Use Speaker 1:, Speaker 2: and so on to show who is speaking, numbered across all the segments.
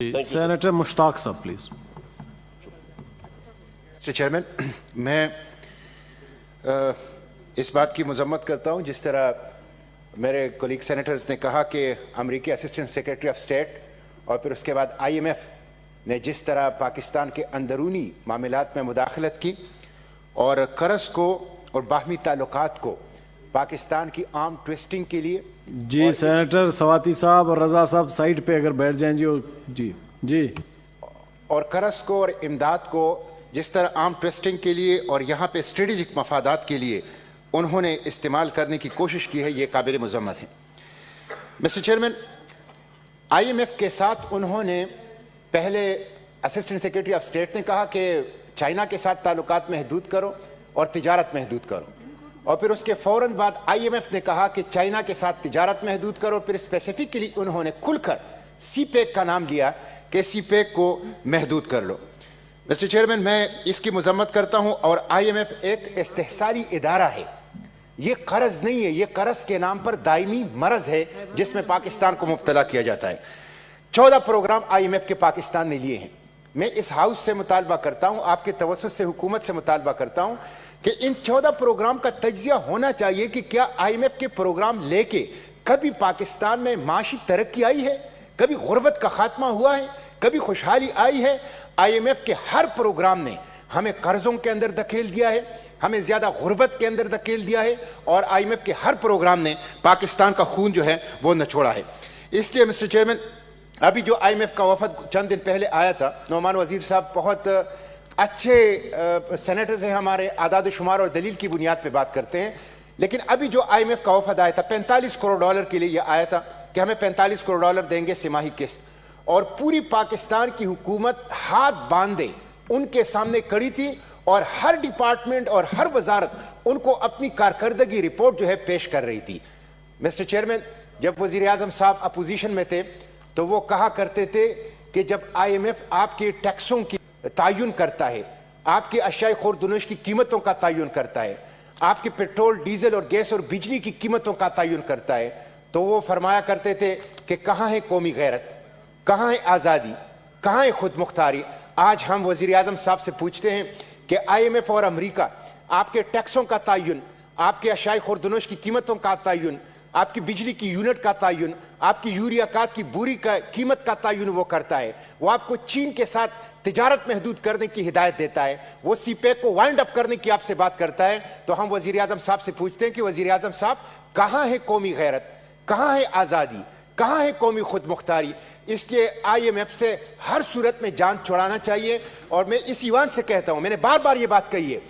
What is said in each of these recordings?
Speaker 1: Senator Mushtaq Sahab, please.
Speaker 2: Mr. Chairman, मैं इस बात की मजम्मत करता हूँ जिस तरह मेरे कोलीग सेनेटर्स ने कहा कि अमेरिकी असिस्टेंट सेक्रेटरी ऑफ स्टेट और फिर उसके बाद IMF ने जिस तरह पाकिस्तान के अंदरूनी मामलात में मुदाखलत की और कर्ज को और बाहमी ताल्लुकात को पाकिस्तान की आर्म ट्विस्टिंग के लिए
Speaker 1: जी सेनेटर सवाती साहब और रजा साहब साइड पे अगर बैठ जाएं जी जी
Speaker 2: और कर्ज को और इमदाद को जिस तरह आर्म ट्विस्टिंग के लिए और यहाँ पे स्ट्रेटेजिक मफादात के लिए उन्होंने इस्तेमाल करने की कोशिश की है, ये काबिल मुज़म्मत है। मिस्टर चेयरमैन, IMF के साथ उन्होंने पहले असिस्टेंट सेक्रेटरी ऑफ स्टेट ने कहा कि चाइना के साथ ताल्लुकात महदूद करो और तिजारत महदूद करो, और फिर उसके फ़ौरन बाद IMF ने कहा कि चाइना के साथ तिजारत महदूद करो। फिर स्पेसिफिकली उन्होंने खुलकर CPEC का नाम लिया कि CPEC को महदूद कर लो। मिस्टर चेयरमैन, मैं इसकी मजम्मत करता हूं और IMF एक इस्तेहसारी इदारा है, ये कर्ज नहीं है, ये कर्ज के नाम पर दायमी मरज है जिसमें पाकिस्तान को मुब्तला किया जाता है। 14 प्रोग्राम IMF के पाकिस्तान ने लिए हैं। मैं इस हाउस से मुतालबा करता हूं, आपके तवज्जुह से हुकूमत से मुतालबा करता हूं कि इन 14 प्रोग्राम का तज्जिया होना चाहिए कि क्या IMF के प्रोग्राम लेके कभी पाकिस्तान में माशी तरक्की आई है, कभी गुर्बत का खात्मा हुआ है, कभी खुशहाली आई है। IMF के हर प्रोग्राम ने हमें कर्जों के अंदर धकेल दिया है, हमें ज्यादा गुर्बत के अंदर धकेल दिया है, और IMF के हर प्रोग्राम ने पाकिस्तान का खून जो है वो नचोड़ा है। इसलिए मिस्टर चेयरमैन, अभी जो IMF का वफद चंद दिन पहले आया था, नौमान वजीर साहब बहुत अच्छे सेनेटर्स हैं हमारे, आदाद शुमार और दलील की बुनियाद पे बात करते हैं, लेकिन अभी जो IMF का वफद आया था $45 करोड़ के लिए ये आया था कि हमें $45 करोड़ देंगे सिमाही किस्त, और पूरी पाकिस्तान की हुकूमत हाथ बांधे उनके सामने खड़ी थी और हर डिपार्टमेंट और हर वजारत उनको अपनी कारकर्दगी रिपोर्ट जो है पेश कर रही थी। मिस्टर चेयरमैन, जब वजीर आजम साहब अपोजिशन में थे तो वो कहा करते थे कि जब IMF आपके टैक्सों की तायुन करता है, आपके अशियाए खुर्दनोश की कीमतों का तायुन करता है, आपके पेट्रोल डीजल और गैस और बिजली की कीमतों का तायुन करता है, तो वो फरमाया करते थे कि कहाँ है कौमी गैरत, कहाँ है आज़ादी, कहाँ है खुद मुख्तारी। आज हम वजीर आजम साहब से पूछते हैं कि IMF और अमरीका आपके टैक्सों का तायुन, आपके अशियाए खुर्दनोश की कीमतों का तायुन, आपकी बिजली की यूनिट का तायुन, आपकी यूरिया खाद की बोरी का कीमत का तायुन वो करता है, वो आपको चीन के साथ तिजारत महदूद करने की हिदायत देता है, वो CPEC को वाइंड अप करने की आपसे बात करता है। तो हम वजीर आजम साहब से पूछते हैं कि वजीर आजम साहब, कहाँ है कौमी गैरत, कहाँ है आज़ादी, कहाँ है कौमी खुद मुख्तारी। इसलिए IMF से हर सूरत में जान छुड़ाना चाहिए। और मैं इस ईवान से कहता हूं, मैंने बार बार ये बात कही है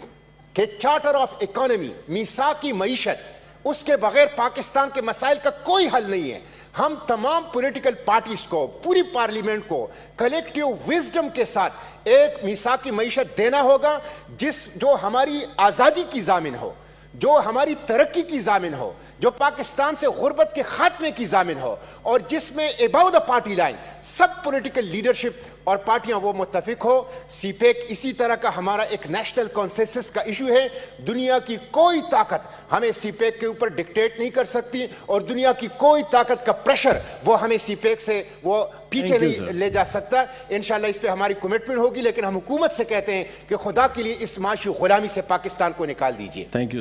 Speaker 2: कि चार्टर ऑफ इकोनॉमी, मीसाकी मईशत, उसके बगैर पाकिस्तान के मसाइल का कोई हल नहीं है। हम तमाम पॉलिटिकल पार्टीज को, पूरी पार्लियामेंट को कलेक्टिव विजडम के साथ एक मीसाकी मईशत देना होगा जो हमारी आज़ादी की जामिन हो, जो हमारी तरक्की की जामिन हो, जो पाकिस्तान से गुर्बत के खात्मे की जामिन हो, और जिसमें अबाउट द पार्टी लाइन सब पॉलिटिकल लीडरशिप और पार्टियां वो मुत्तफिक हो। CPEC इसी तरह का हमारा एक नेशनल कॉन्सेंसस का इशू है। दुनिया की कोई ताकत हमें CPEC के ऊपर डिक्टेट नहीं कर सकती, और दुनिया की कोई ताकत का प्रेशर वो हमें CPEC से वो पीछे नहीं ले जा सकता। इंशाल्लाह इस पे हमारी कमिटमेंट होगी, लेकिन हम हुकूमत से कहते हैं कि खुदा के लिए इस माशी गुलामी से पाकिस्तान को निकाल दीजिए।
Speaker 1: Thank you.